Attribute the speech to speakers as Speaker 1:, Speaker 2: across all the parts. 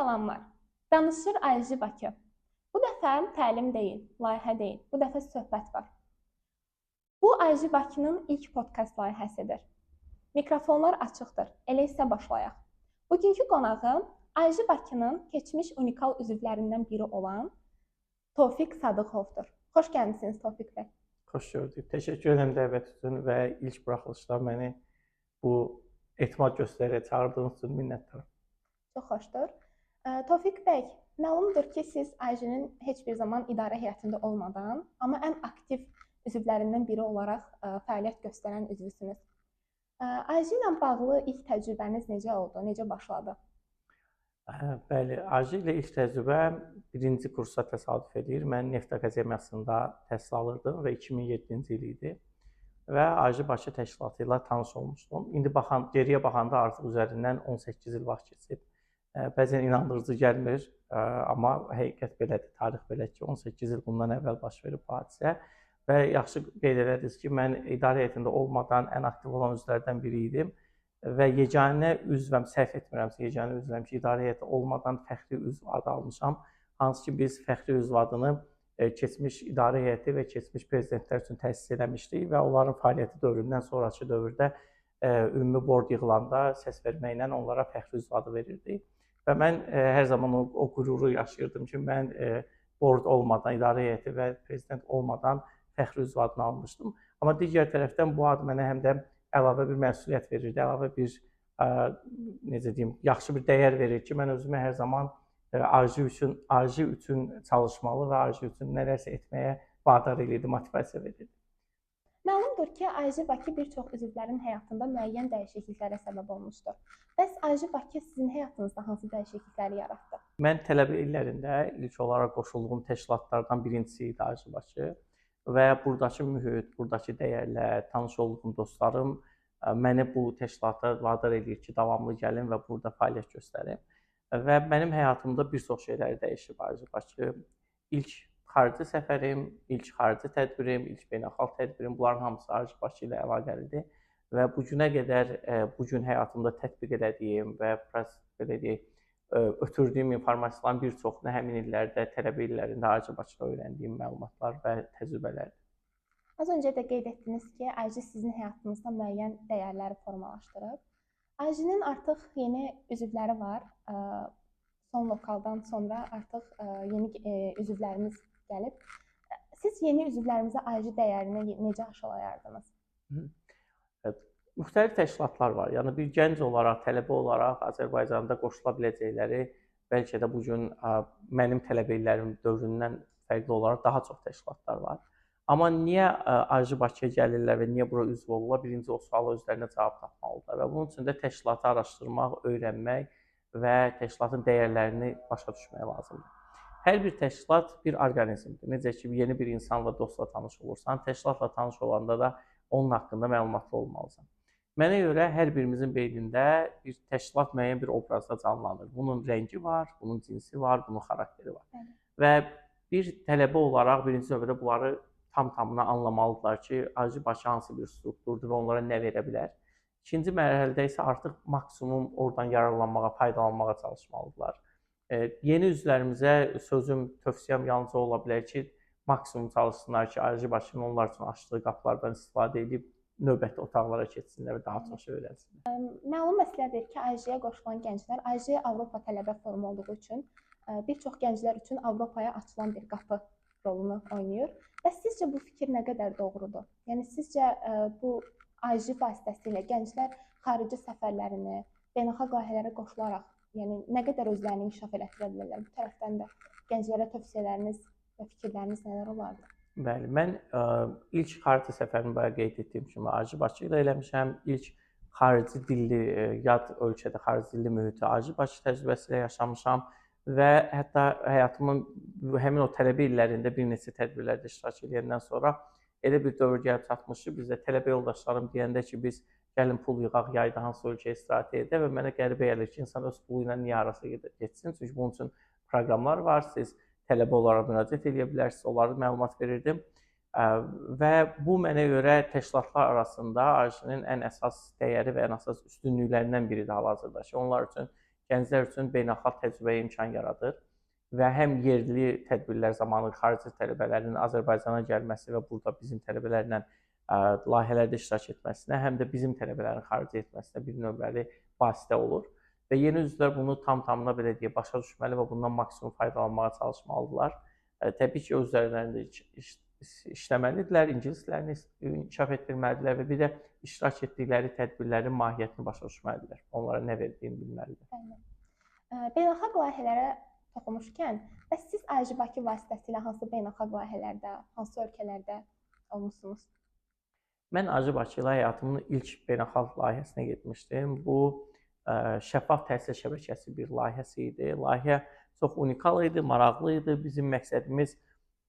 Speaker 1: Salamlar. Danışır IJ Bakı. Bu dəfə təlim deyil, layihə deyil. Bu dəfə söhbət var. Bu IJ Bakının ilk podkast layihəsidir. Mikrofonlar açıqdır. Elə isə başlayaq. Bugünkü qonağım IJ Bakının keçmiş unikal üzvlərindən biri olan Tofiq Sadıqovdur. Xoş gəlmisiniz Tofiq bəy.
Speaker 2: Xoş gördük. Təşəkkür edirəm dəvət üçün və ilk buraxılışda məni bu etimad göstərərək çağırdığınız üçün minnətdaram.
Speaker 1: Çox xoşdur. Tofiq bəy, məlumdur ki, siz IJ-nin heç bir zaman idarə heyətində olmadan, amma ən aktiv üzvlərindən biri olaraq fəaliyyət göstərən üzvsünüz. IJ ilə bağlı ilk təcrübəniz necə oldu, necə başladı?
Speaker 2: Bəli, IJ ilə ilk təcrübəm birinci kursa təsadüf edir. Mən Neft Akademiyasında təhsil alırdım və 2007-ci il idi. Və IJ Bakı təşkilatı ilə tanış olmuşdum. İndi geriyə baxanda artıq üzərindən 18 il vaxt keçib. Bəzən inandırıcı gəlmir, amma həqiqət belədir, tarix belə ki, 18 il bundan əvvəl baş verib bu hadisə. Və yaxşı qeyd edərdiniz ki, mən idarə heyətində olmadan ən aktiv olan üzvlərdən biri idim. Və yeganə üzvəm, səhv etmirəmsə, yeganə üzvəm ki, idarə heyəti olmadan fəxri üzv adı almışam. Hansı ki, biz fəxri üzv adını keçmiş idarə heyəti və keçmiş prezidentlər üçün təsis eləmişdik və onların fəaliyyəti dövründən sonraki dövrdə ümumi bord yığılanda səs verməklə onlara fəxri üzv adı verirdik. Və mən hər zaman o qüruru yaşayırdım ki, mən bord olmadan, idarə heyəti və prezident olmadan fəxri üzv adını almışdım. Amma digər tərəfdən bu ad mənə həm də əlavə bir məsuliyyət verirdi, əlavə bir, necə deyim, yaxşı bir dəyər verir ki, mən özümü hər zaman IJ üçün çalışmalı və IJ üçün nələrsə etməyə vadar edirdi, motivasiya verirdi.
Speaker 1: Məlumdur ki, IJ Bakı bir çox üzvlərin həyatında müəyyən dəyişikliklərə səbəb olmuşdur. Bəs IJ Bakı sizin həyatınızda hansı dəyişiklikləri yaratdı?
Speaker 2: Mən tələbə illərində ilk olaraq qoşulduğum təşkilatlardan birincisi idi IJ Bakı və buradakı mühit, buradakı dəyərlər, tanış olduğum dostlarım məni bu təşkilata vadar edir ki, davamlı gəlin və burada fəaliyyət göstərim. Və mənim həyatımda bir çox şeyləri dəyişib IJ Bakı. İlk xarici səfərim, ilk xarici tədbirim, ilk beynəlxalq tədbirim, bunların hamısı IJ Bakı ilə əlaqəlidir. Və bu günə qədər bu gün həyatımda tətbiq elədiyim və belə deyək, ötürdüyüm informasiyaların bir çoxunu həmin illərdə, tələbə illərində IJ Bakıda öyrəndiyim məlumatlar və təcrübələrdir.
Speaker 1: Az öncə də qeyd etdiniz ki, IJ sizin həyatınızda müəyyən dəyərləri formalaşdırıb. IJ-nin artıq yeni üzvləri var. Son lokaldan sonra artıq yeni üzvlərimiz gəlib. Siz yeni üzvlərimizə IJ dəyərini necə aşılayardınız?
Speaker 2: Müxtəlif təşkilatlar var. Yəni bir gənc olaraq, tələbə olaraq Azərbaycanda qoşula biləcəkləri, bəlkə də bu gün mənim tələbə illərim dövründən fərqli olaraq daha çox təşkilatlar var. Amma niyə IJ Bakıya gəlirlər və niyə bura üzv olurlar? Birinci o suala özlərinə cavab tapmalıdırlar və bunun üçün də təşkilatı araşdırmaq, öyrənmək və təşkilatın dəyərlərini başa düşmək lazımdır. Hər bir təşkilat bir orqanizmdir. Necə ki, yeni bir insanla, dostla tanış olursan, təşkilatla tanış olanda da onun haqqında məlumatlı olmalısan. Mənə görə hər birimizin beynində bir təşkilat müəyyən bir obrazda canlanır. Bunun rəngi var, bunun cinsi var, bunun xarakteri var. Və bir tələbə olaraq birinci növbədə bunları tam-tamına anlamalıdırlar ki, IJ Bakı hansı bir strukturdur və onlara nə verə bilər. İkinci mərhələdə isə artıq maksimum oradan yararlanmağa, faydalanmağa çalışmalıdırlar. Yeni üzvlərimizə sözüm, tövsiyəm yalnızca ola bilər ki, maksimum çalışsınlar ki, IJ Bakının onlar üçün açdığı qapılardan istifadə edib növbəti otaqlara keçsinlər və daha çox şey öyrənsinlər.
Speaker 1: Məlum məsələdir ki, IJ-yə qoşulan gənclər, IJ Avropa tələbə forumu olduğu üçün bir çox gənclər üçün Avropaya açılan bir qapı rolunu oynayır. Və sizcə bu fikir nə qədər doğrudur? Yəni sizcə bu IJ vasitəsilə gənclər xarici səfərlərini, beynəlxalq layihələrə qoşularaq, yəni nə qədər özlərini inkişaf elətdirə bilərlər? Bu tərəfdən də gənclərə tövsiyələriniz və fikirləriniz nələr olardı?
Speaker 2: Bəli, mən ilk xarici səfərimi qeyd etdiyim kimi IJ Bakı ilə eləmişəm. İlk xarici dilli, yad ölkədə xarici dilli mühiti IJ Bakı təcrübəsi ilə yaşamışam və hətta həyatımın həmin o tələbə illərində bir neçə tədbirlərdə iştirak edəndən sonra elə bir dövr gəlib çatmış ki, bizdə tələbə yoldaşlarım deyəndə ki, biz gəlin pul yığaq, yayda hansı ölkəyə istirahət edək və mənə qəribə gəlir ki, insan öz pulu ilə niyə harasa getsin? Çünki bunun üçün proqramlar var, siz tələbə olaraq müraciət edə bilərsiniz, onlara məlumat verirdim. Və bu mənə görə təşkilatlar arasında IJ-nin ən əsas dəyəri və ən əsas üstünlüklərindən biridir hal-hazırda ki, onlar üçün gənclər üçün beynəlxalq təcrübəyə imkan yaradır və həm yerli tədbirlər zamanı xarici tələbələrin Azərbaycana gəlməsi və burada bizim tələbələrlə layihələrdə iştirak etməsinə, həm də bizim tələbələrin xarici etməsinə bir növbəli vasitə olur. Və yeni üzvlər bunu tam-tamına belə deyək, başa düşməli və bundan maksimum faydalanmağa çalışmalıdırlar. Təbii ki, özlərində işləməlidirlər, ingilis dillərini inkişaf etdirməlidirlər və bir də iştirak etdikləri tədbirlərin mahiyyətini başa düşməlidirlər. Onlara nə verdiyini bilməlidirlər.
Speaker 1: Beynəlxalq layihələrə toxunmuşkən, bəs siz AJI Bakı vasitəsilə hansı beynəlxalq layihələrdə, hansı ölkələrdə olmusunuz?
Speaker 2: Mən AJI Bakı ilə həyatımın ilk beynəlxalq layihəsinə getmişdim. Bu şəffaf təhsil şəbəkəsi bir layihəsi idi. Layihə çox unikal idi, maraqlı idi. Bizim məqsədimiz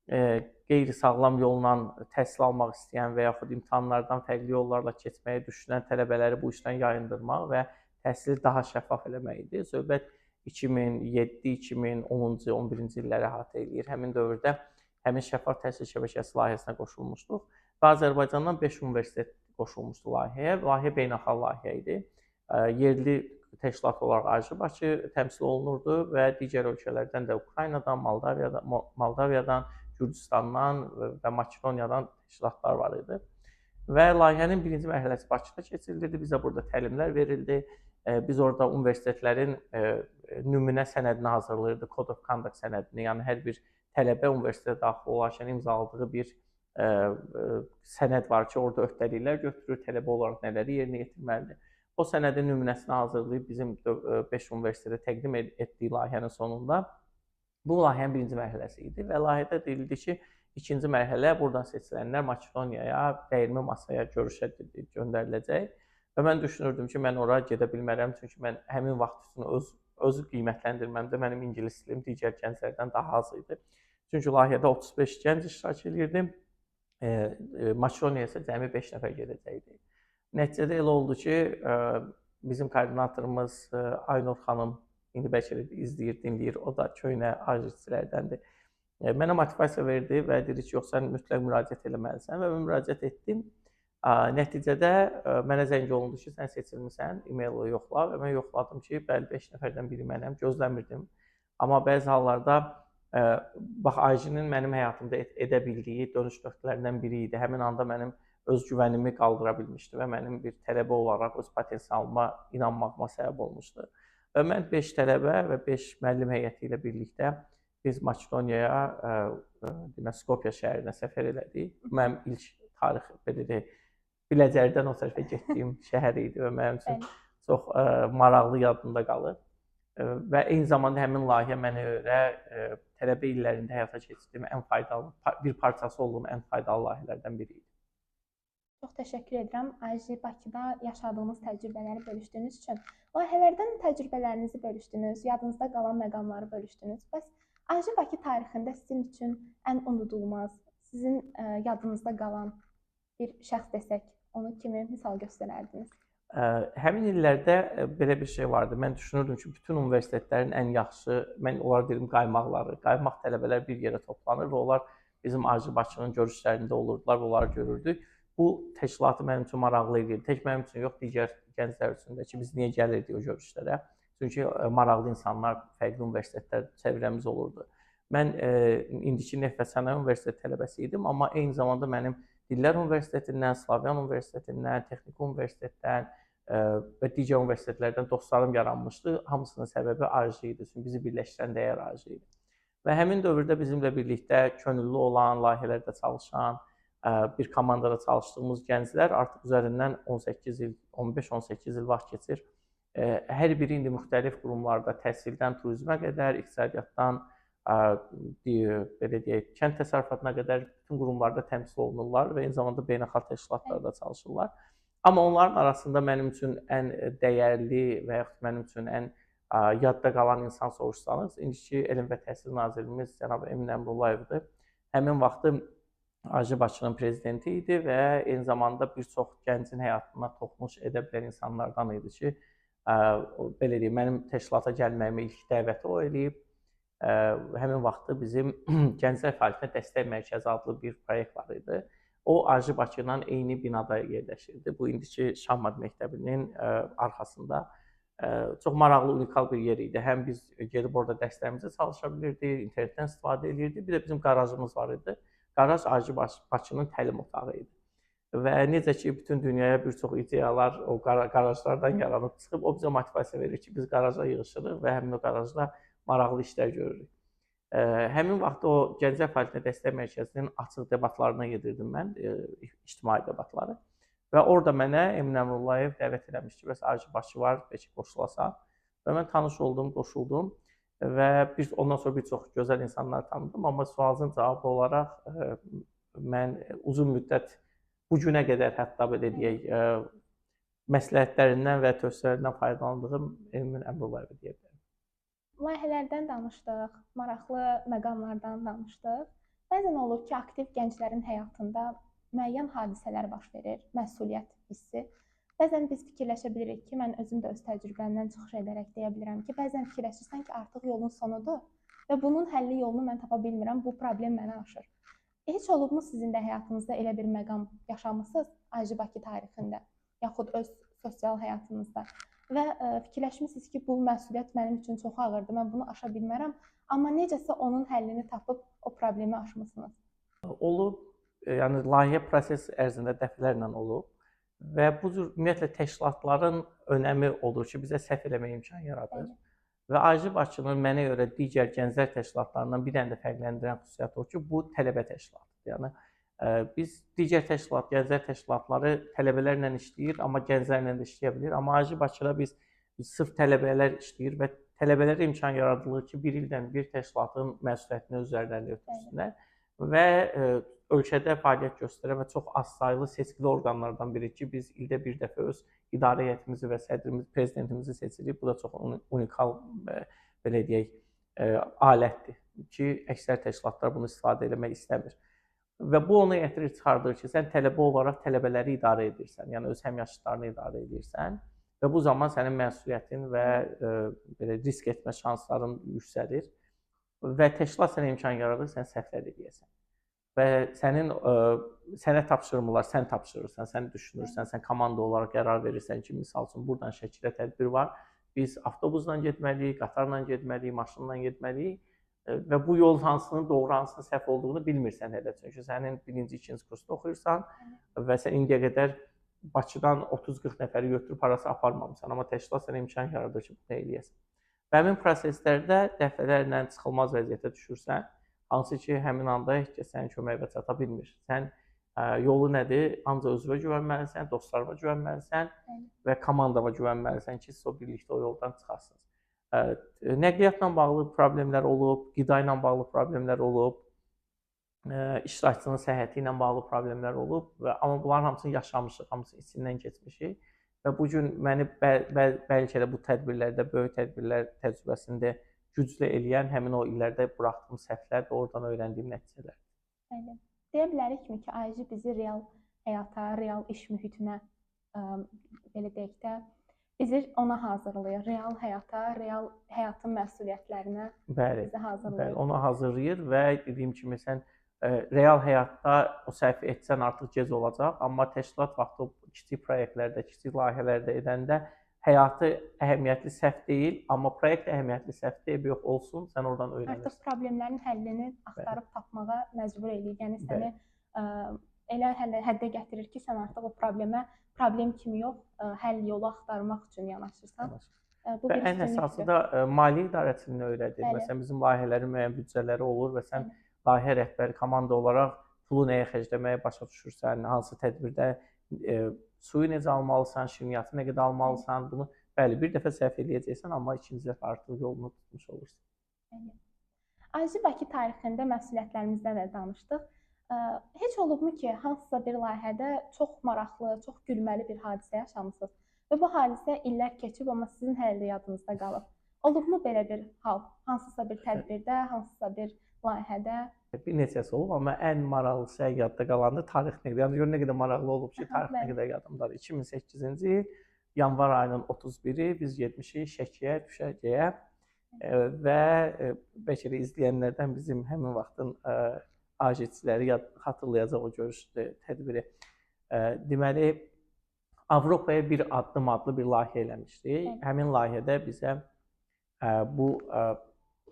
Speaker 2: qeyri-sağlam yolla təhsil almaq istəyən və yaxud imtahanlardan fərqli yollarla keçməyi düşünən tələbələri bu işdən yayındırmaq və təhsili daha şəffaf eləmək idi. Söhbət 2007, 2010-cu, 11-ci illəri əhatə edir. Həmin dövrdə həmin şəffaf təhsil şəbəkəsi layihəsinə qoşulmuşduq və Azərbaycandan 5 universitet qoşulmuşdu layihəyə. Layihə beynəlxalq layihə idi. Yerli təşkilat olaraq AJI Bakı təmsil olunurdu və digər ölkələrdən də Ukraynadan, Moldaviyadan, Gürcüstandan və Makedoniyadan təşkilatlar var idi. Və layihənin birinci mərhələsi Bakıda keçirildi. Bizə burada təlimlər verildi. Biz orada universitetlərin nümunə sənədini hazırlayırdıq, Code of Conduct sənədini. Yəni hər bir tələbə universitetə daxil olarkən imzaladığı bir sənəd var ki, orada öhdəliklər götürür, tələbə olaraq nələri yerinə yetirməlidir. O sənədin nümunəsini hazırlayıb bizim 5 universitetə təqdim etdiyi layihənin sonunda bu layihənin birinci mərhələsi idi və layihədə deyildi ki, ikinci mərhələ buradan seçilənlər Makedoniyaya, dəyirmi masaya görüşə göndəriləcək və mən düşünürdüm ki, mən ora gedə bilmərəm, çünki mən həmin vaxt üçün özü qiymətləndirməmdə mənim ingilis dilim digər gənclərdən daha az idi. Çünki layihədə 35 gənc iştirak edirdi, Makedoniyaya isə cəmi 5 nəfər gedəcəkdi. Nəticədə elə oldu ki, bizim koordinatorumuz Aynur xanım, indi bəlkə də izləyir, dinləyir, o da köhnə AJI-çilərdəndir. Mənə motivasiya verdi və dedi ki, yox, sən mütləq müraciət eləməlisən və mən müraciət etdim. Nəticədə mənə zəng olundu ki, sən seçilmisən, e-mail yoxla və mən yoxladım ki, bəli, 5 nəfərdən biri mənəm, gözləmirdim. Amma bəzi hallarda, bax, AJI-nin mənim həyatımda edə bildiyi dönüş nöqtələrindən biri idi. Həmin anda mənim öz güvənimi qaldıra bilmişdi və mənim bir tələbə olaraq öz potensialıma inanmağıma səbəb olmuşdu. Və mən 5 tələbə və 5 müəllim heyəti ilə birlikdə biz Makedoniyaya, Skopje şəhərinə səfər elədik. Mənim ilk tarix, belə deyək, Biləcərdən o tərəfə getdiyim şəhər idi və mənim üçün çox maraqlı yadımda qalır. Və eyni zamanda həmin layihə mənə görə tələbə illərində həyata keçirdiyim ən faydalı, bir parçası olduğum ən faydalı layihələrdən biri idi.
Speaker 1: Çox təşəkkür edirəm AJI Bakıda yaşadığınız təcrübələri bölüşdüyünüz üçün. Layihələrdən təcrübələrinizi bölüşdünüz, yadınızda qalan məqamları bölüşdünüz. Bəs AJI Bakı tarixində sizin üçün ən unudulmaz, sizin yadınızda qalan bir şəxs desək, onu kimi misal göstərərdiniz?
Speaker 2: Həmin illərdə belə bir şey vardı. Mən düşünürdüm ki, bütün universitetlərin ən yaxşı, mən onlara deyirəm qaymaqları, qaymaq tələbələr bir yerə toplanır və onlar bizim AJI Bakının görüşlərində olurdular və onları görürdük. Bu təşkilatı mənim üçün maraqlı edirdi. Tək mənim üçün yox, digər gənclər üçün də ki, biz niyə gəlirdik o görüşlərə? Çünki maraqlı insanlar, fərqli universitetlər çevrəmiz olurdu. Mən indiki Neft və Sənaye Universiteti tələbəsi idim, amma eyni zamanda mənim Dillər Universitetindən, Slavyan Universitetindən, Texniki Universitetdən və digər universitetlərdən dostlarım yaranmışdı. Hamısının səbəbi AJI idi. Çünki bizi birləşdirən dəyər AJI idi. Və həmin dövrdə bizimlə birlikdə könüllü olan, layihələrdə çalışan, bir komandada çalışdığımız gənclər artıq üzərindən 18 il, 15-18 il vaxt keçir. Hər biri indi müxtəlif qurumlarda təhsildən turizmə qədər, iqtisadiyyatdan, belə deyək, kənd təsərrüfatına qədər bütün qurumlarda təmsil olunurlar və eyni zamanda beynəlxalq təşkilatlarda çalışırlar. Amma onların arasında mənim üçün ən dəyərli və yaxud mənim üçün ən yadda qalan insan soruşsanız, indiki Elm və Təhsil Nazirimiz cənab Emin Əmrullayevdir. Həmin vaxtı AJI Bakının prezidenti idi və eyni zamanda bir çox gəncin həyatına toxunuş edə bilən insanlardan idi ki, belə deyim, mənim təşkilata gəlməyimə ilk dəvəti o eləyib. Həmin vaxtı bizim Gənclər Fəaliyyətinə Dəstək Mərkəzi adlı bir proyekt var idi. O AJI Bakı ilə eyni binada yerləşirdi. Bu indiki Şahmat məktəbinin arxasında Çox maraqlı, unikal bir yer idi. Həm biz gedib orada dərslərimizi çalışa bilirdik, internetdən istifadə edirdik. Bir də bizim qarajımız var idi. Qaraj AJI Bakının təlim otağı idi. Və necə ki, bütün dünyaya bir çox ideyalar o qarajlardan yaranıb çıxıb, o bizə motivasiya verir ki, biz qaraja yığışırıq və həmin o qarajda maraqlı işlər görürük. Həmin vaxt o Gənclər Fəaliyyətinə Dəstək Mərkəzinin açıq debatlarına gedirdim mən, ictimai debatları. Və orada mənə Emin Əmrullayev dəvət eləmişdi. Bəs AJI Bakı var, bəlkə qoşulasan. Və mən tanış oldum, qoşuldum və ondan sonra bir çox gözəl insanlar tanıdım. Amma sualın cavabı olaraq mən uzun müddət bu günə qədər hətta belə deyək, məsləhətlərindən və tövsiyələrindən faydalandığım Emin Əmrullayev deyə bilərəm.
Speaker 1: Layihələrdən danışdıq, maraqlı məqamlardan danışdıq. Bəzən olur ki, aktiv gənclərin həyatında müəyyən hadisələr baş verir, məsuliyyət hissi. Bəzən biz fikirləşə bilirik ki, mən özüm də öz təcrübəmdən çıxış edərək deyə bilirəm ki, bəzən fikirləşirsən ki, artıq yolun sonudur və bunun həlli yolunu mən tapa bilmirəm, bu problem məni aşır. Heç olubmu sizin də həyatınızda elə bir məqam yaşamısınız AJI Bakı tarixində, yaxud öz sosial həyatınızda və fikirləşmisiniz ki, bu məsuliyyət mənim üçün çox ağırdır, mən bunu aşa bilmərəm, amma necəsə onun həllini tapıb o problemi aşmısınız?
Speaker 2: Olub. Yəni layihə proses ərzində dəfələrlə olub və bu cür ümumiyyətlə təşkilatların önəmi odur ki, bizə səhv eləmə imkanı yaradır. Və AJI Bakının mənə görə digər gənclər təşkilatlarından bir dənə də fərqləndirən xüsusiyyəti o ki, bu tələbə təşkilatıdır. Yəni biz digər gənclər təşkilatları tələbələrlə işləyir, amma gənclərlə də işləyə bilir. Amma AJI Bakıda biz sırf tələbələr işləyir və tələbələrə imkan yaradılır ki, bir ildən bir təşkilatın məsuliyyətini özlərində götürsünlər və ölkədə fəaliyyət göstərən və çox az saylı seçkili orqanlardan biri ki, biz ildə bir dəfə öz idarə heyətimizi və sədrimizi, prezidentimizi seçirik. Bu da çox unikal, belə deyək, alətdir ki, əksər təşkilatlar bunu istifadə etmək istəmir. Və bu onu gətirir, çıxardır ki, sən tələbə olaraq tələbələri idarə edirsən, yəni öz həmyaşıdlarını idarə edirsən və bu zaman sənin məsuliyyətin və belə risk etmə şansların yüksəlir və təşkilat sənə imkan yaradır, sən səhvlər edəsən. Və sənə tapşırmırlar, sən tapşırırsan, sən düşünürsən, sən komanda olaraq qərar verirsən ki, misal üçün buradan Şəkidə tədbir var, biz avtobusla getməliyik, qatarla getməliyik, maşınla getməliyik və bu yol hansının doğru, hansının səhv olduğunu bilmirsən hələ. Çünki sənin birinci, ikinci kursda oxuyursan və sən indiyə qədər Bakıdan 30-40 nəfəri götürüb harasa aparmamısan, amma təşkilat sənə imkan yaradır ki, bunu eləyəsən. Və həmin proseslərdə dəfələrlə çıxılmaz vəziyyətə düşürsən. Hansı ki, həmin anda heç kəs sənin köməyinə çata bilmir. Sən yolu nədir? Ancaq özünə güvənməlisən, dostlarına güvənməlisən və komandana güvənməlisən ki, siz o birlikdə o yoldan çıxasınız. Nəqliyyatla bağlı problemlər olub, qida ilə bağlı problemlər olub, iştirakçının səhhəti ilə bağlı problemlər olub amma bunların hamısını yaşamışıq, hamısını içindən keçmişik və bu gün məni bəlkə də bu tədbirlərdə, böyük tədbirlər təcrübəsində güclü eləyən həmin o illərdə buraxdığım səhvlər və oradan öyrəndiyim nəticələr.
Speaker 1: Bəli. Deyə bilərikmi ki, AJI bizi real həyata, real iş mühitinə, belə deyək də, bizi ona hazırlayır, real həyata, real həyatın məsuliyyətlərinə bizi hazırlayır.
Speaker 2: Bəli, ona hazırlayır və dediyim kimi sən real həyatda o səhvi etsən artıq gec olacaq, amma təşkilat vaxtı o kiçik proyektlərdə, kiçik layihələrdə edəndə həyatı əhəmiyyətli səhv deyil, amma proyekt əhəmiyyətli səhv deyil, yox olsun, sən oradan öyrənirsən.
Speaker 1: Artıq problemlərin həllini axtarıb tapmağa məcbur eləyir. Yəni səni elə həddə gətirir ki, sən artıq o problemə problem kimi yox, həll yolu axtarmaq üçün yanaşırsan.
Speaker 2: Və ən əsası da maliyyə idarəçiliyini öyrədir. Məsələn, bizim layihələrin müəyyən büdcələri olur və sən layihə rəhbəri, komanda olaraq pulu nəyə xərcləməyə başa düşürsən, hansı tədbirdə suyu necə almalısan, şirniyyatı nə qədər almalısan, bunu bəli, bir dəfə səhv eləyəcəksən, amma ikinci dəfə artıq yolunu tutmuş olursan.
Speaker 1: AJI Bakı tarixində məsuliyyətlərimizdən də danışdıq. Heç olubmu ki, hansısa bir layihədə çox maraqlı, çox gülməli bir hadisə yaşamısınız və bu hadisə illər keçib, amma sizin hələ də yadınızda qalıb? Olubmu belə bir hal? Hansısa bir tədbirdə, hansısa bir layihədə?
Speaker 2: Bir neçəsi olub, amma ən maraqlısı yadda qalanı tarix nə qədər. Yəni nə qədər maraqlı olub ki, tarix nə qədər yadımdadır. 2008-ci il yanvar ayının 31-i biz getmişik Şəkiyə, düşərgəyə və bəlkə də izləyənlərdən bizim həmin vaxtın AJI-çiləri xatırlayacaq o görüş tədbiri. Deməli, Avropaya bir addım adlı bir layihə eləmişdik.
Speaker 1: Bəli.
Speaker 2: Həmin layihədə bizə bu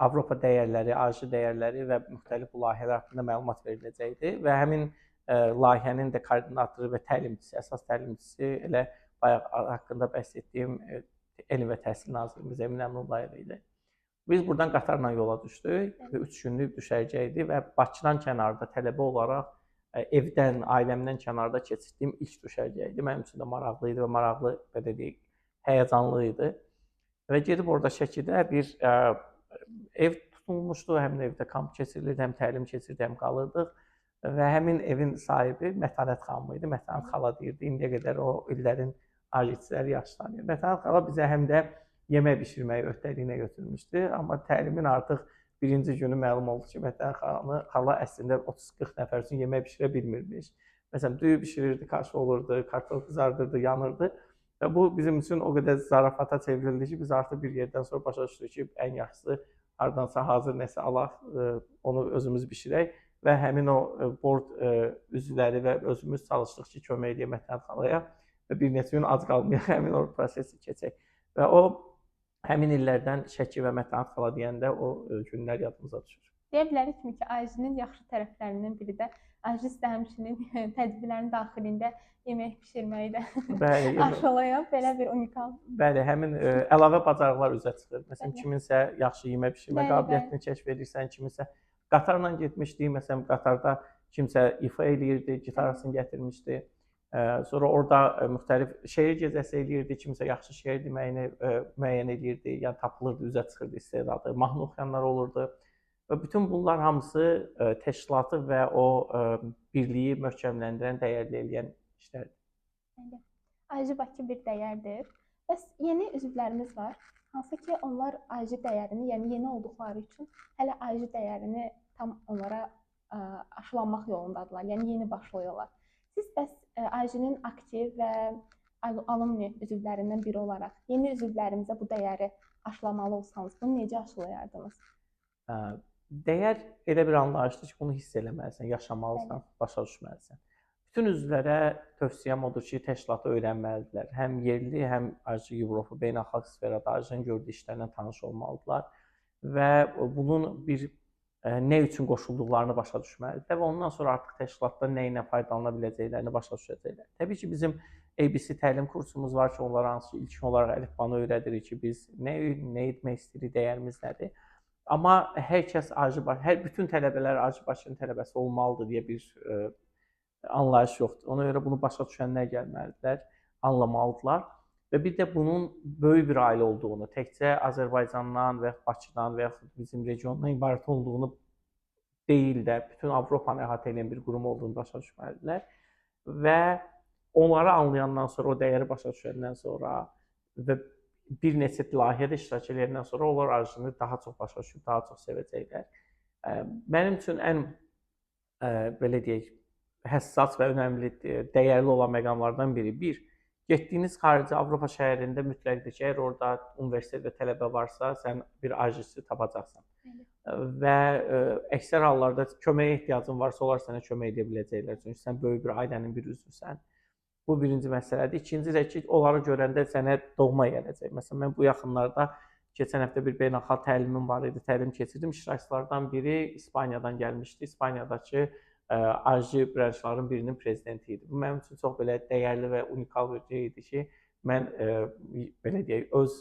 Speaker 2: Avropa dəyərləri, AJ dəyərləri və müxtəlif bu layihələr haqqında məlumat veriləcəkdi və həmin layihənin də koordinatoru və təlimçisi, əsas təlimçisi elə bayaq haqqında bəhs etdiyim Elm və Təhsil Nazirimiz Emin Əmrullayev idi. Biz buradan qatarla yola düşdük və 3 günlük düşərgə idi və Bakıdan kənarda tələbə olaraq evdən, ailəmdən kənarda keçirdiyim ilk düşərgə idi. Mənim üçün də maraqlı idi və maraqlı, belə deyək, həyəcanlı idi. Və gedib orada Şəkidə bir ev tutulmuşdu, həmin evdə kamp keçirilirdi, həm təlim keçirdi, həm qalırdıq. Və həmin evin sahibi Mətanət xanım idi. Mətanət xala deyirdi, indiyə qədər o illərin ajetçiləri yaxşı tanıyır. Mətanət xala bizə həm də yemək bişirməyi öhdəliyinə götürmüşdü. Amma təlimin artıq birinci günü məlum oldu ki, Mətanət xala əslində 30-40 nəfər üçün yemək bişirə bilmirmiş. Məsələn, düyü bişirirdi, kaşı olurdu, kartof qızardırdı, yanırdı. Və bu bizim üçün o qədər zarafata çevrildi ki, biz artıq bir yerdən sonra başa düşdük ki, ən yaxşısı hardansa hazır nəsə alaq, onu özümüz bişirək və həmin o board üzvləri və özümüz çalışdıq ki, kömək edək Mətanət xalaya və bir neçə gün ac qalmayaq, həmin o prosesi keçək. Və o həmin illərdən Şəki və Mətanət xala deyəndə o günlər yadımıza düşür.
Speaker 1: Deyə bilərik ki, AJ-nin yaxşı tərəflərindən biri də AJ sizə həmçinin tədbirlərin daxilində yemək bişirməyi də aşılayan belə bir unikal.
Speaker 2: Bəli, həmin əlavə bacarıqlar üzə çıxır. Məsələn, kiminsə yaxşı yemək bişirmə qabiliyyətini kəşf edirsən, kiminsə qatarla getmişdik, məsələn, qatarda kimsə ifa eləyirdi, gitarasını gətirmişdi. Sonra orada müxtəlif şeir gecəsi eləyirdi, kimsə yaxşı şeir deməyini müəyyən eləyirdi, yəni tapılırdı, üzə çıxırdı istedadı, mahnı oxuyanlar olurdu. Və bütün bunlar hamısı təşkilatı və o birliyi möhkəmləndirən, dəyərli eləyən işlərdir.
Speaker 1: AJ Bakı bir dəyərdir. Bəs yeni üzvlərimiz var, hansı ki onlar AJ dəyərini, yəni yeni olduqları üçün hələ AJ dəyərini tam onlara aşılanmaq yolundadırlar, yəni yeni başlayırlar. Siz bəs AJ-nin aktiv və alumni üzvlərindən biri olaraq yeni üzvlərimizə bu dəyəri aşılamalı olsanız, bunu necə aşılayardınız?
Speaker 2: Dəyər elə bir anlayışdır ki, bunu hiss eləməlisən, yaşamalısan, başa düşməlisən. Bütün üzvlərə tövsiyəm odur ki, təşkilatı öyrənməlidirlər. Həm yerli, həm Avropa, beynəlxalq sferada AJ-ın gördüyü işlərlə tanış olmalıdırlar və bunun bir nə üçün qoşulduqlarını başa düşməlidirlər və ondan sonra artıq təşkilatda nə ilə faydalana biləcəklərini başa düşəcəklər. Təbii ki, bizim ABC təlim kursumuz var ki, onlara hansı ki, ilkin olaraq əlifbanı öyrədirik ki, biz nə etmək istəyirik, dəyərimiz nədir. Amma hər kəs bütün tələbələr AJ-Bakının tələbəsi olmalıdır deyə bir anlayış yoxdur. Ona görə bunu başa düşənlər gəlməlidirlər, anlamalıdırlar və bir də bunun böyük bir ailə olduğunu, təkcə Azərbaycandan və Bakıdan və yaxud bizim regiondan ibarət olduğunu deyil də, bütün Avropanı əhatə edən bir qurum olduğunu başa düşməlidirlər və onları anlayandan sonra, o dəyəri başa düşəndən sonra və bir neçə layihədə iştirak edəndən sonra onlar AJ-ını daha çox başa düşüb, daha çox sevəcəklər. Mənim üçün ən belə deyək, həssas və önəmli, dəyərli olan məqamlardan biri, bir, getdiyiniz xarici Avropa şəhərində mütləqdir ki, əgər orada universitet və tələbə varsa, sən bir AJ-si tapacaqsan. Və əksər hallarda köməyə ehtiyacın varsa, onlar sənə kömək edə biləcəklər. Çünki sən böyük bir ailənin bir üzvüsən. Bu birinci məsələdir. İkinci də ki, onları görəndə sənə doğma gələcək. Məsələn, mən bu yaxınlarda keçən həftə bir beynəlxalq təlimim var idi, təlim keçirdim. İştirakçılardan biri İspaniyadan gəlmişdi. İspaniyadakı AJ branşların birinin prezidenti idi. Bu mənim üçün çox belə dəyərli və unikal bir şey idi ki, mən belə deyək, öz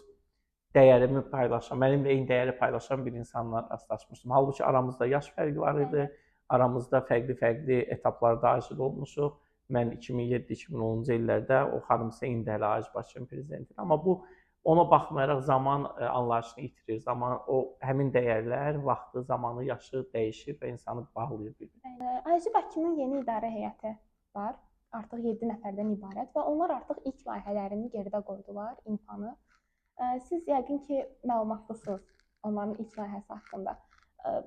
Speaker 2: dəyərimi paylaşan, mənimlə eyni dəyəri paylaşan bir insanla rastlaşmışdım. Halbuki aramızda yaş fərqi var idi, aramızda fərqli etaplarda AJ olmuşuq. Mən 2007-2010-cu illərdə, o xanım isə indi hələ AJ-Bakının prezidentidir. Amma bu, ona baxmayaraq zaman anlayışını itirir. Zaman, o həmin dəyərlər, vaxtı, zamanı, yaşı dəyişir və insanı bağlayır bir-birinə.
Speaker 1: AJ-Bakının yeni idarə heyəti var, artıq 7 nəfərdən ibarət və onlar artıq ilk layihələrini geridə qoydular, imkanı. Siz yəqin ki, məlumatlısınız onların ilk layihəsi haqqında.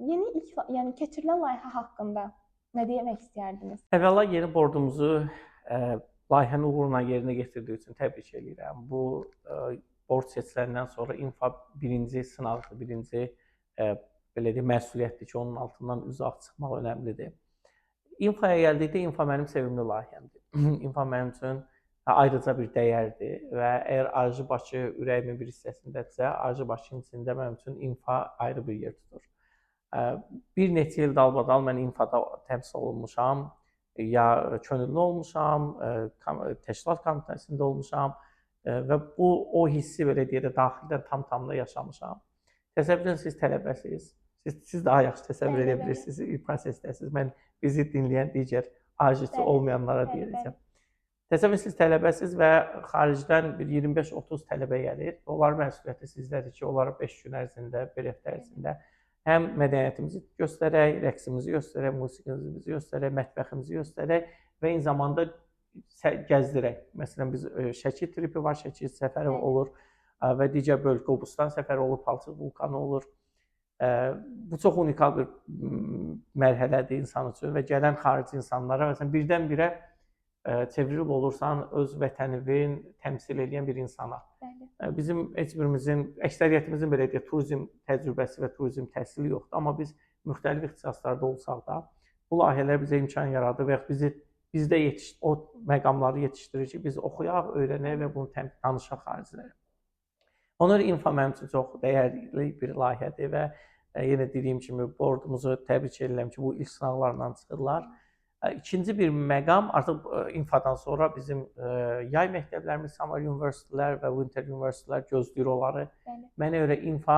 Speaker 1: Yəni keçirilən layihə haqqında nə demək istəyərdiniz?
Speaker 2: Əvvəla yeni bordumuzu layihənin uğurla yerinə yetirdiyi üçün təbrik edirəm. Bu bord seçiləndən sonra İNFA birinci sınaqdır, birinci belə deyək, məsuliyyətdir ki, onun altından uzaq çıxmaq önəmlidir. İNFA-ya gəldikdə İNFA mənim sevimli layihəmdir. İNFA mənim üçün ayrıca bir dəyərdir və əgər AJI Bakı ürəyimin bir hissəsindədirsə, AJI Bakının içində mənim üçün İNFA ayrı bir yer tutur. Bir neçə il dalbadal mən İNFA-da təmsil olunmuşam, ya könüllü olmuşam, təşkilat komitəsində olmuşam və bu o hissi belə deyək də daxildən tam-tamına yaşamışam. Təsəvvür edin, siz tələbəsiniz. Siz daha yaxşı təsəvvür edə bilirsiniz, ilk prosesdəsiniz. Mən bizi dinləyən digər AJI-çi olmayanlara deyəcəm. Təsəvvür edin, siz tələbəsiniz və xaricdən bir 25-30 tələbə gəlir. Onların məsuliyyəti sizdədir ki, onlara 5 gün ərzində, 1 həftə ərzində həm mədəniyyətimizi göstərək, rəqsimizi göstərək, musiqimizi göstərək, mətbəximizi göstərək və eyni zamanda gəzdirək. Məsələn, biz Şəki tripi var, Şəki səfəri olur və digər bölgə Qobustan səfəri olur, Palçıq vulkanı olur. Bu çox unikal bir mərhələdir insan üçün və gələn xarici insanlara məsələn birdən-birə çevrilib olursan öz vətəninin təmsil edən bir insana. Bizim heç birimizin, əksəriyyətimizin belə deyək, turizm təcrübəsi və turizm təhsili yoxdur, amma biz müxtəlif ixtisaslarda olsaq da bu layihələr bizə imkan yaradır və bizdə o məqamları yetişdirir ki, biz oxuyaq, öyrənək və bunu danışaq xaricilərə. Ona görə İNFA mənim üçün çox dəyərli bir layihədir və yenə dediyim kimi bordumuzu təbrik edirəm ki, bu ilk sınaqlarla çıxırlar. İkinci bir məqam artıq İNFA-dan sonra bizim yay məktəblərimiz, Summer Universitylər və Winter Universitylər gözləyir onları. Mənə görə İNFA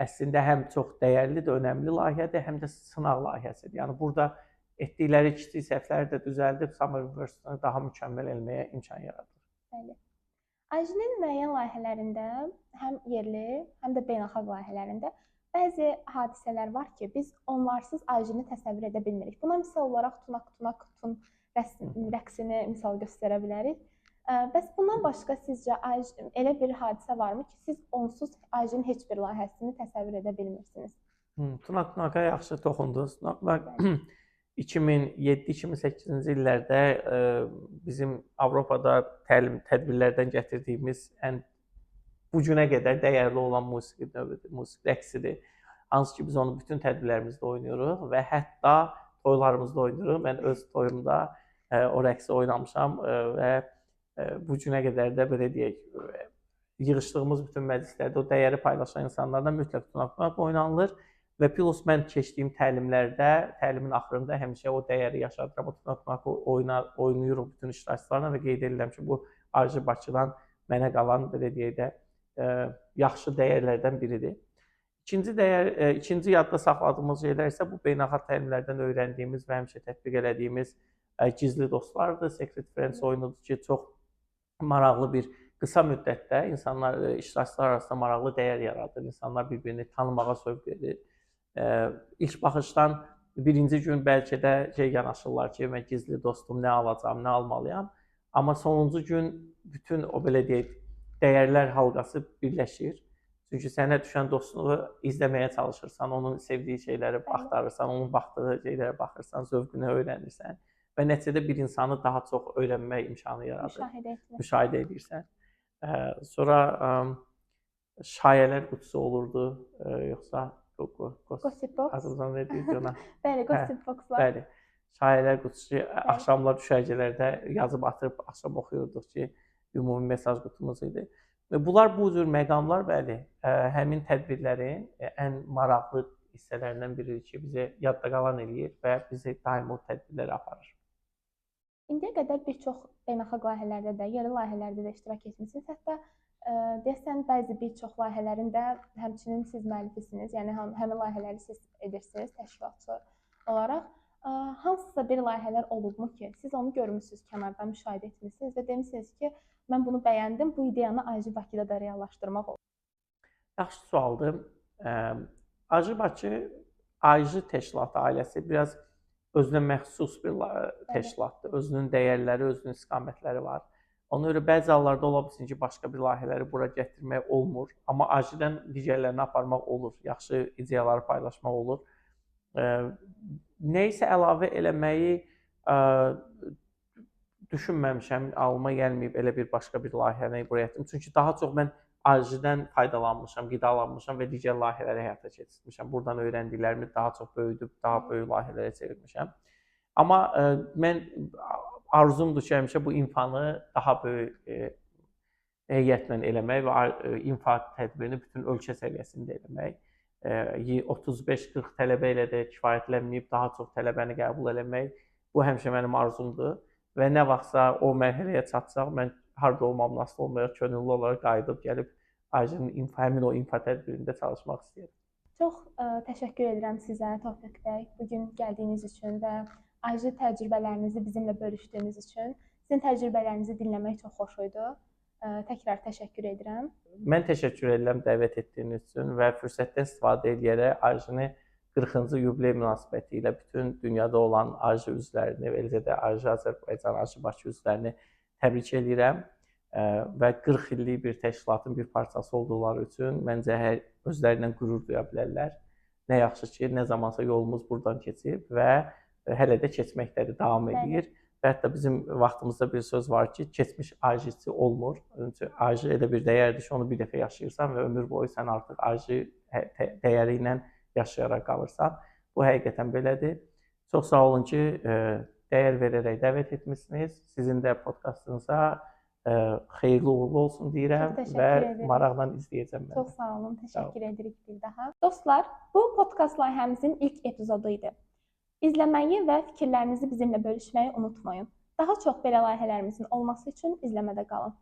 Speaker 2: əslində həm çox dəyərlidir, önəmli layihədir, həm də sınaq layihəsidir. Yəni burada etdikləri kiçik səhvləri də düzəldib Summer University-ni daha mükəmməl etməyə imkan yaradır.
Speaker 1: Bəli. AJI-nin müəyyən layihələrində, həm yerli, həm də beynəlxalq layihələrində bəzi hadisələr var ki, biz onlarsız AJI-ni təsəvvür edə bilmirik. Buna misal olaraq Tunak-Tunakutun rəqsini misal göstərə bilərik. Bəs bundan başqa sizcə elə bir hadisə varmı ki, siz onsuz AJI-nin heç bir layihəsini təsəvvür edə bilmirsiniz?
Speaker 2: Tunak-Tunaka yaxşı toxundunuz. Tunak 2007-2008-ci illərdə bizim Avropada təlim tədbirlərdən gətirdiyimiz bu günə qədər dəyərli olan musiqi növüdür, musiqi rəqsidir. Hansı ki, biz onu bütün tədbirlərimizdə oynayırıq və hətta toylarımızda oynayırıq. Mən öz toyumda o rəqsi oynamışam və bu günə qədər də belə deyək, yığışdığımız bütün məclislərdə o dəyəri paylaşan insanlarla mütləq Tunak-Tunak oynanılır və plus mən keçdiyim təlimlərdə, təlimin axırında həmişə o dəyəri yaşadıram. O Tunak-Tunakı oynayırıq bütün iştirakçılarla və qeyd edirəm ki, bu AJI Bakıdan mənə qalan belə deyək də yaxşı dəyərlərdən biridir. İkinci yadda saxladığımız şeylər isə bu beynəlxalq təlimlərdən öyrəndiyimiz və həmişə tətbiq elədiyimiz gizli dostlardır. Secret Friends oyunudur ki, çox maraqlı bir qısa müddətdə insanlar, iştirakçılar arasında maraqlı dəyər yaradır. İnsanlar bir-birini tanımağa sövq edir. İlk baxışdan birinci gün bəlkə də yanaşırlar ki, mən gizli dostum, nə alacağam, nə almalıyam. Amma sonuncu gün bütün o belə deyək, dəyərlər halqası birləşir. Çünki sənə düşən dostluğu izləməyə çalışırsan, onun sevdiyi şeyləri axtarırsan, onun baxdığı şeylərə baxırsan, zövqünü öyrənirsən və nəticədə bir insanı daha çox öyrənmək imkanı yaradır. Müşahidə edirsən. Sonra şayələr qutusu olurdu, yoxsa
Speaker 1: Gossip Box.
Speaker 2: Azərbaycan nə deyirdi ona?
Speaker 1: Bəli, Gossip Box var.
Speaker 2: Bəli. Şayələr qutusu axşamlar düşərgələrdə yazıb atıb axşam oxuyurduq ki, ümumi mesaj qutumuz idi. Bunlar bu cür məqamlar bəli, həmin tədbirlərin ən maraqlı hissələrindən biridir ki, bizə yadda qalan eləyir və bizi daim o tədbirlərə aparır.
Speaker 1: İndiyə qədər bir çox beynəlxalq layihələrdə də, yerli layihələrdə də iştirak etmisiniz. Hətta deyəsən bir çox layihələrin də həmçinin siz müəllifisiniz, yəni həmin layihələri siz edirsiniz təşkilatçı olaraq. Hansısa bir layihələr olubmu ki, siz onu görmüsünüz, kənardan müşahidə etmisiniz və demisiniz ki, mən bunu bəyəndim, bu ideyanı AJI Bakıda da reallaşdırmaq olur?
Speaker 2: Yaxşı sualdır. AJI Bakı, AJI təşkilatı ailəsi biraz özünə məxsus bir təşkilatdır. Özünün dəyərləri, özünün istiqamətləri var. Ona görə bəzi hallarda ola bilsin ki, başqa bir layihələri bura gətirmək olmur. Amma AJI-dən digərlərini aparmaq olur, yaxşı ideyaları paylaşmaq olur. Nə isə əlavə eləməyi düşünməmişəm, ağlıma gəlməyib elə bir başqa bir layihəni buraya etdim. Çünki daha çox mən AJI-dən faydalanmışam, qidalanmışam və digər layihələri həyata keçirmişəm. Buradan öyrəndiklərimi daha çox böyüdüb, daha böyük layihələrə çevirmişəm. Amma mən arzumdur ki, həmişə bu infanı daha böyük heyətlə eləmək və infa tədbirini bütün ölkə səviyyəsində eləmək. 35-40 tələbə ilə də kifayətlənməyib daha çox tələbəni qəbul eləmək. Bu həmişə mənim arzumdur və nə vaxtsa o mərhələyə çatsaq, mən harda olmamdan asılı olmayaraq könüllü olaraq qayıdıb gəlib AJİ-nin həmin o infa tədbirində çalışmaq istəyirəm.
Speaker 1: Çox təşəkkür edirəm sizə, Tofiq bəy, bu gün gəldiyiniz üçün və AJİ təcrübələrinizi bizimlə bölüşdüyünüz üçün. Sizin təcrübələrinizi dinləmək çox xoş idi. Təkrar təşəkkür edirəm.
Speaker 2: Mən təşəkkür edirəm dəvət etdiyiniz üçün və fürsətdən istifadə edərək AJİ-ni 40-cı yubiley münasibətilə bütün dünyada olan AJİ üzvlərini, eləcə də AJİ Azərbaycan, AJİ Bakı üzvlərini təbrik edirəm və 40 illik bir təşkilatın bir parçası olduqları üçün məncə özlərindən qürur duya bilərlər. Nə yaxşı ki, nə zamansa yolumuz buradan keçib və hələ də keçməkdədir, davam edir. Və hətta bizim vaxtımızda bir söz var ki, keçmiş AJİ-çi olmur. AJİ elə bir dəyərdir ki, onu bir dəfə yaşayırsan və ömür boyu sən artıq AJİ dəyəri ilə yaşayaraq qalırsan. Bu həqiqətən belədir. Çox sağ olun ki, dəyər verərək dəvət etmisiniz. Sizin də podkastınıza xeyirli uğurlu olsun deyirəm və maraqla izləyəcəm mən.
Speaker 1: Çox sağ olun, təşəkkür edirik bir daha. Dostlar, bu podkast layihəmizin ilk epizodu idi. İzləməyi və fikirlərinizi bizimlə bölüşməyi unutmayın. Daha çox belə layihələrimizin olması üçün izləmədə qalın.